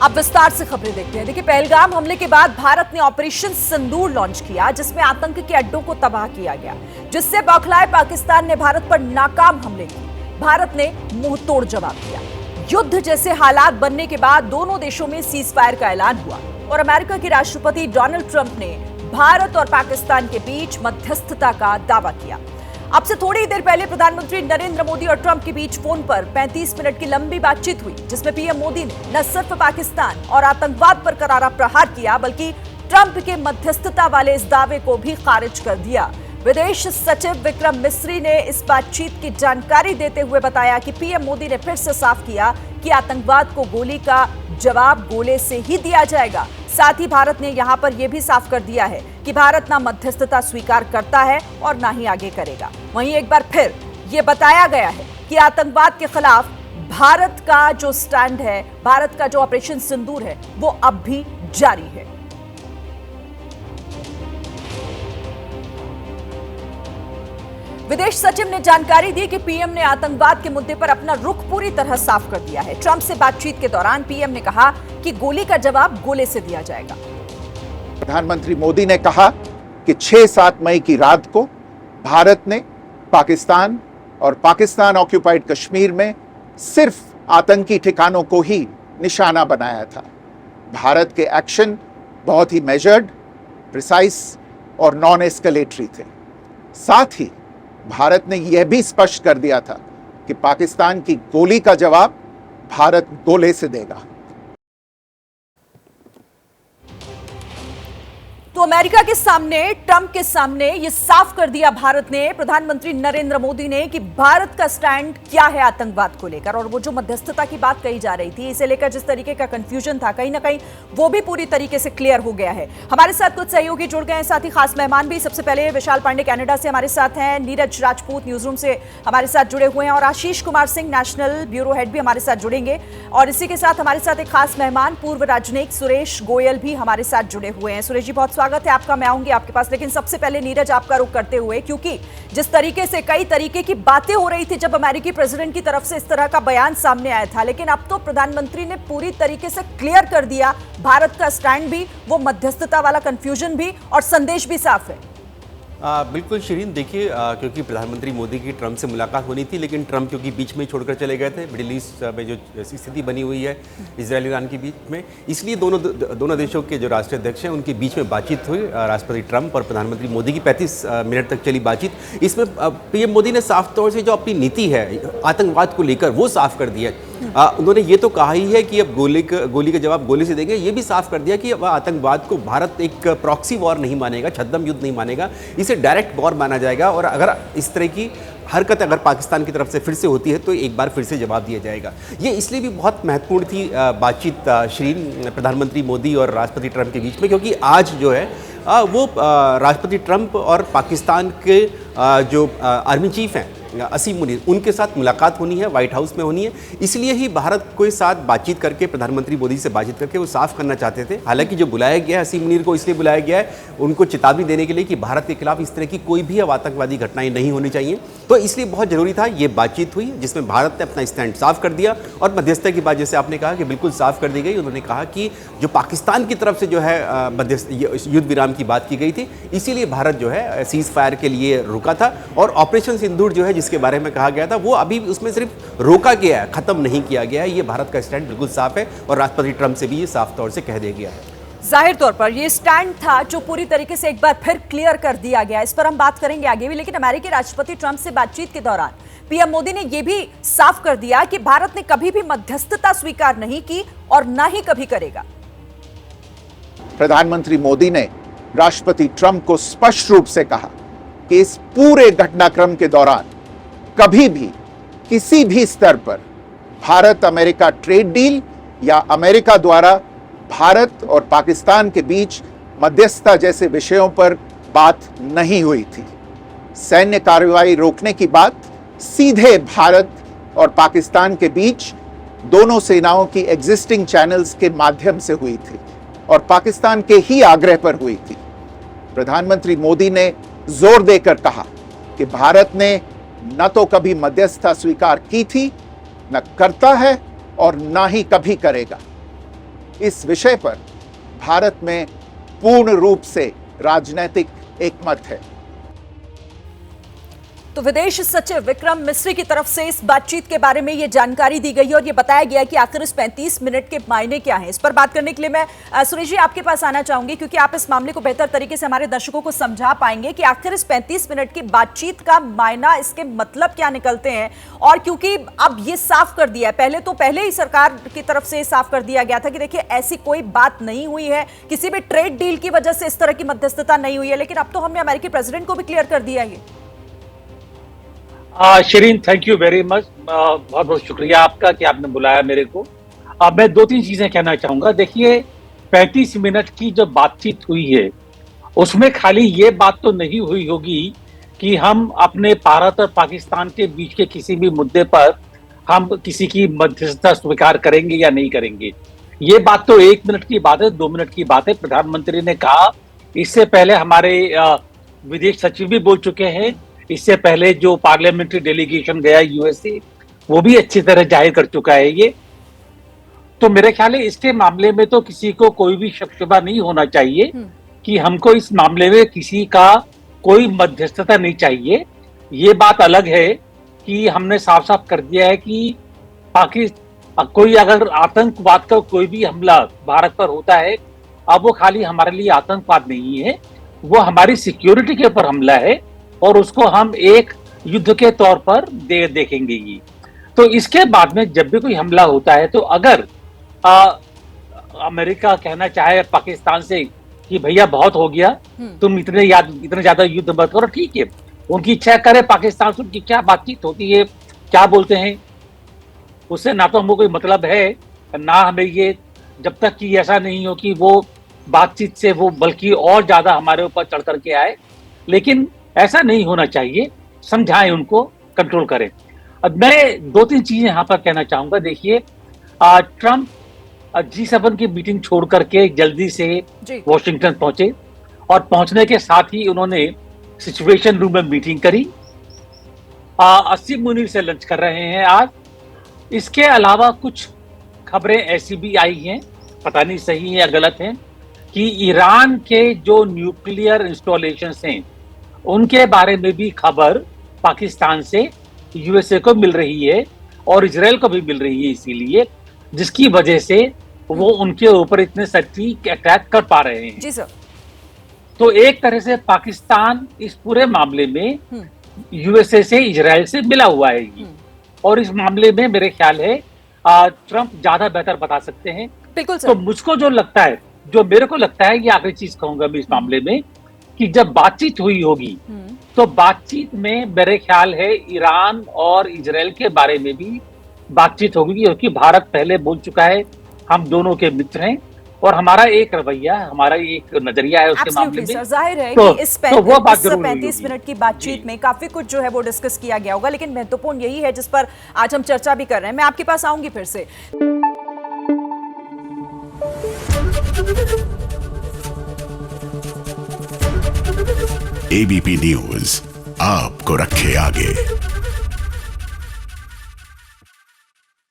अब विस्तार से खबरें देखते हैं। देखिए, पहलगाम हमले के बाद भारत ने ऑपरेशन सिंदूर लॉन्च किया, जिसमें आतंक के अड्डों को तबाह किया गया, जिससे बौखलाए पाकिस्तान ने भारत पर नाकाम हमले किए। भारत ने मुंहतोड़ जवाब दिया। युद्ध जैसे हालात बनने के बाद दोनों देशों में सीज फायर का ऐलान हुआ और अमेरिका के राष्ट्रपति डोनाल्ड ट्रंप ने भारत और पाकिस्तान के बीच मध्यस्थता का दावा किया। अब से थोड़ी ही देर पहले प्रधानमंत्री नरेंद्र मोदी और ट्रंप के बीच फोन पर 35 मिनट की लंबी बातचीत हुई, जिसमें पीएम मोदी ने न सिर्फ पाकिस्तान और आतंकवाद पर करारा प्रहार किया, बल्कि ट्रंप के मध्यस्थता वाले इस दावे को भी खारिज कर दिया। विदेश सचिव विक्रम मिस्री ने इस बातचीत की जानकारी देते हुए बताया कि पीएम मोदी ने फिर से साफ किया कि आतंकवाद को गोली का जवाब गोले से ही दिया जाएगा। साथ ही भारत ने यहां पर यह भी साफ कर दिया है कि भारत ना मध्यस्थता स्वीकार करता है और ना ही आगे करेगा। वहीं एक बार फिर यह बताया गया है कि आतंकवाद के खिलाफ भारत का जो स्टैंड है, भारत का जो ऑपरेशन सिंदूर है, वो अब भी जारी है। विदेश सचिव ने जानकारी दी कि पीएम ने आतंकवाद के मुद्दे पर अपना रुख पूरी तरह साफ कर दिया है। ट्रंप से बातचीत के दौरान पीएम ने कहा कि गोली का जवाब गोले से दिया जाएगा। प्रधानमंत्री मोदी ने कहा कि 6-7 मई की रात को भारत ने पाकिस्तान और पाकिस्तान ऑक्यूपाइड कश्मीर में सिर्फ आतंकी ठिकानों को ही निशाना बनाया था। भारत के एक्शन बहुत ही मेजर्ड, प्रिसाइज और नॉन एस्केलेटरी थे। साथ ही भारत ने यह भी स्पष्ट कर दिया था कि पाकिस्तान की गोली का जवाब भारत गोले से देगा। तो अमेरिका के सामने, ट्रंप के सामने ये साफ कर दिया भारत ने, प्रधानमंत्री नरेंद्र मोदी ने, कि भारत का स्टैंड क्या है आतंकवाद को लेकर। और वो जो मध्यस्थता की बात कही जा रही थी, इसे लेकर जिस तरीके का कंफ्यूजन था, कहीं ना कहीं वो भी पूरी तरीके से क्लियर हो गया है। हमारे साथ कुछ सहयोगी जुड़ गए हैं, साथ ही खास मेहमान भी। सबसे पहले विशाल पांडे कनाडा से हमारे साथ हैं, नीरज राजपूत न्यूज रूम से हमारे साथ जुड़े हुए हैं, और Ashish Kumar Singh national bureau head भी हमारे साथ जुड़ेंगे। और इसी के साथ हमारे साथ एक खास मेहमान पूर्व राजनयिक सुरेश गोयल भी हमारे साथ जुड़े हुए हैं। सुरेश जी, बहुत स्वागत है आपका। मैं आऊंगी आपके पास, लेकिन सबसे पहले नीरज आपका रुख करते हुए, क्योंकि जिस तरीके से कई तरीके की बातें हो रही थी जब अमेरिकी प्रेसिडेंट की तरफ से इस तरह का बयान सामने आया था, लेकिन अब तो प्रधानमंत्री ने पूरी तरीके से क्लियर कर दिया भारत का स्टैंड भी, वो मध्यस्थता वाला कंफ्यूजन भी, और संदेश भी साफ है। बिल्कुल शिरीन, देखिए, क्योंकि प्रधानमंत्री मोदी की ट्रंप से मुलाकात होनी थी, लेकिन ट्रंप क्योंकि बीच में छोड़कर चले गए थे, मिडिल ईस्ट में जो स्थिति बनी हुई है इजराइल ईरान के बीच में, इसलिए दोनों देशों के जो राष्ट्रीय अध्यक्ष हैं उनके बीच में बातचीत हुई। राष्ट्रपति ट्रंप और प्रधानमंत्री मोदी की 35 मिनट तक चली बातचीत। इसमें पीएम मोदी ने साफ तौर से जो अपनी नीति है आतंकवाद को लेकर वो साफ कर दिया। उन्होंने ये तो कहा ही है कि अब गोली का जवाब गोली से देंगे। ये भी साफ कर दिया कि अब आतंकवाद को भारत एक प्रॉक्सी वॉर नहीं मानेगा, छद्म युद्ध नहीं मानेगा, इसे डायरेक्ट वॉर माना जाएगा, और अगर इस तरह की हरकत अगर पाकिस्तान की तरफ से फिर से होती है तो एक बार फिर से जवाब दिया जाएगा। ये इसलिए भी बहुत महत्वपूर्ण थी बातचीत श्रीन प्रधानमंत्री मोदी और राष्ट्रपति ट्रंप के बीच में, क्योंकि आज जो है वो राष्ट्रपति ट्रंप और पाकिस्तान के जो आर्मी चीफ हैं असीम मुनीर, उनके साथ मुलाकात होनी है, व्हाइट हाउस में होनी है। इसलिए ही भारत के साथ बातचीत करके, प्रधानमंत्री मोदी से बातचीत करके वो साफ करना चाहते थे। हालांकि जो बुलाया गया है असीम मुनीर को, इसलिए बुलाया गया है उनको चेतावनी देने के लिए कि भारत के खिलाफ इस तरह की कोई भी अब आतंकवादी घटनाएं नहीं होनी चाहिए। तो इसलिए बहुत जरूरी था ये बातचीत हुई, जिसमें भारत ने अपना स्टैंड साफ कर दिया। और मध्यस्थता की बात जैसे आपने कहा कि बिल्कुल साफ कर दी गई। उन्होंने कहा कि जो पाकिस्तान की तरफ से जो है युद्ध विराम की बात की गई थी, इसीलिए भारत जो है सीज फायर के लिए रुका था, और ऑपरेशन सिंदूर जो है जिसके बारे में कहा गया था वो अभी उसमें सिर्फ रोका गया है, खत्म नहीं किया गया है। ये भारत का स्टैंड बिल्कुल साफ है, और राष्ट्रपति ट्रंप से भी ये साफ तौर से कह दिया गया है। जाहिर तौर पर ये स्टैंड था जो पूरी तरीके से एक बार फिर क्लियर कर दिया गया। इस पर हम बात करेंगे आगे भी, लेकिन अमेरिकी राष्ट्रपति ट्रंप से बातचीत के दौरान पीएम मोदी ने यह भी साफ कर दिया कि भारत ने कभी भी मध्यस्थता स्वीकार नहीं की और ना ही कभी करेगा। प्रधानमंत्री मोदी ने राष्ट्रपति ट्रंप को स्पष्ट रूप से कहा कि इस पूरे घटनाक्रम के दौरान कभी भी किसी भी स्तर पर भारत अमेरिका ट्रेड डील या अमेरिका द्वारा भारत और पाकिस्तान के बीच मध्यस्थता जैसे विषयों पर बात नहीं हुई थी। सैन्य कार्रवाई रोकने की बात सीधे भारत और पाकिस्तान के बीच दोनों सेनाओं की एग्जिस्टिंग चैनल्स के माध्यम से हुई थी और पाकिस्तान के ही आग्रह पर हुई थी। प्रधानमंत्री मोदी ने जोर देकर कहा कि भारत ने न तो कभी मध्यस्थता स्वीकार की थी, न करता है और न ही कभी करेगा। इस विषय पर भारत में पूर्ण रूप से राजनीतिक एकमत है। तो विदेश सचिव विक्रम मिस्री की तरफ से इस बातचीत के बारे में ये जानकारी दी गई और ये बताया गया कि आखिर इस 35 मिनट के मायने क्या हैं। इस पर बात करने के लिए मैं सुरेश जी आपके पास आना चाहूंगी, क्योंकि आप इस मामले को बेहतर तरीके से हमारे दर्शकों को समझा पाएंगे कि आखिर इस 35 मिनट की बातचीत का मायना, इसके मतलब क्या निकलते हैं। और क्योंकि अब ये साफ कर दिया है, पहले ही सरकार की तरफ से साफ कर दिया गया था कि देखिए ऐसी कोई बात नहीं हुई है, किसी भी ट्रेड डील की वजह से इस तरह की मध्यस्थता नहीं हुई है, लेकिन अब तो हमने अमेरिकी प्रेसिडेंट को भी क्लियर कर दिया है। Shirin, thank you very much. बहुत बहुत शुक्रिया आपका कि आपने बुलाया मेरे को। मैं 2-3 चीजें कहना चाहूंगा। देखिए, 35 मिनट की जो बातचीत हुई है उसमें खाली ये बात तो नहीं हुई होगी कि हम अपने भारत और पाकिस्तान के बीच के किसी भी मुद्दे पर हम किसी की मध्यस्थता स्वीकार करेंगे या नहीं करेंगे। ये बात तो 1 मिनट की बात है, 2 मिनट की बात है। प्रधानमंत्री ने कहा, इससे पहले हमारे विदेश सचिव भी बोल चुके हैं, इससे पहले जो पार्लियामेंट्री डेलीगेशन गया यूएसए वो भी अच्छी तरह जाहिर कर चुका है ये। तो मेरे ख्याल है इसके मामले में तो किसी को कोई भी शक शुबा नहीं होना चाहिए कि हमको इस मामले में किसी का कोई मध्यस्थता नहीं चाहिए। ये बात अलग है कि हमने साफ साफ कर दिया है कि कोई अगर आतंकवाद का कोई भी हमला भारत पर होता है, अब वो खाली हमारे लिए आतंकवाद नहीं है, वो हमारी सिक्योरिटी के ऊपर हमला है और उसको हम एक युद्ध के तौर पर देखेंगे ही। तो इसके बाद में जब भी कोई हमला होता है तो अगर अमेरिका कहना चाहे पाकिस्तान से कि भैया बहुत हो गया, तुम इतने ज्यादा युद्ध मत करो, ठीक है, उनकी इच्छा करे पाकिस्तान से उनकी क्या बातचीत होती है, क्या बोलते हैं, उससे ना तो हमको कोई मतलब है, ना हमें ये, जब तक कि ऐसा नहीं हो कि वो बातचीत से वो बल्कि और ज्यादा हमारे ऊपर चढ़ करके आए। लेकिन ऐसा नहीं होना चाहिए, समझाएं उनको, कंट्रोल करें। अब मैं 2-3 चीजें यहां पर कहना चाहूंगा। देखिए, ट्रंप G7 की मीटिंग छोड़ करके जल्दी से वॉशिंगटन पहुंचे और पहुंचने के साथ ही उन्होंने सिचुएशन रूम में मीटिंग करी। 80 मुनीर से लंच कर रहे हैं आज। इसके अलावा कुछ खबरें ऐसी भी आई हैं, पता नहीं सही है या गलत है, कि ईरान के जो न्यूक्लियर इंस्टॉलेशंस हैं उनके बारे में भी खबर पाकिस्तान से यूएसए को मिल रही है और इजराइल को भी मिल रही है, इसीलिए जिसकी वजह से वो उनके ऊपर इतने सटीक अटैक कर पा रहे हैं। जी सर। तो एक तरह से पाकिस्तान इस पूरे मामले में यूएसए से, इजराइल से मिला हुआ है और इस मामले में मेरे ख्याल है ट्रंप ज्यादा बेहतर बता सकते हैं। बिल्कुल सर। तो मुझको जो लगता है, जो मेरे को लगता है, ये आखिरी चीज कहूंगा मैं इस मामले में, कि जब बातचीत हुई होगी तो बातचीत में मेरे ख्याल है ईरान और इजराइल के बारे में भी बातचीत होगी, क्योंकि भारत पहले बोल चुका है हम दोनों के मित्र हैं और हमारा एक रवैया, हमारा एक नजरिया है उसके मामले में। सर, जाहिर है तो, कि इस 35 मिनट की बातचीत में काफी कुछ जो है वो डिस्कस किया गया होगा, लेकिन महत्वपूर्ण यही है जिस पर आज हम चर्चा भी कर रहे हैं। मैं आपके पास आऊंगी फिर से। एबीपी न्यूज आपको रखे आगे।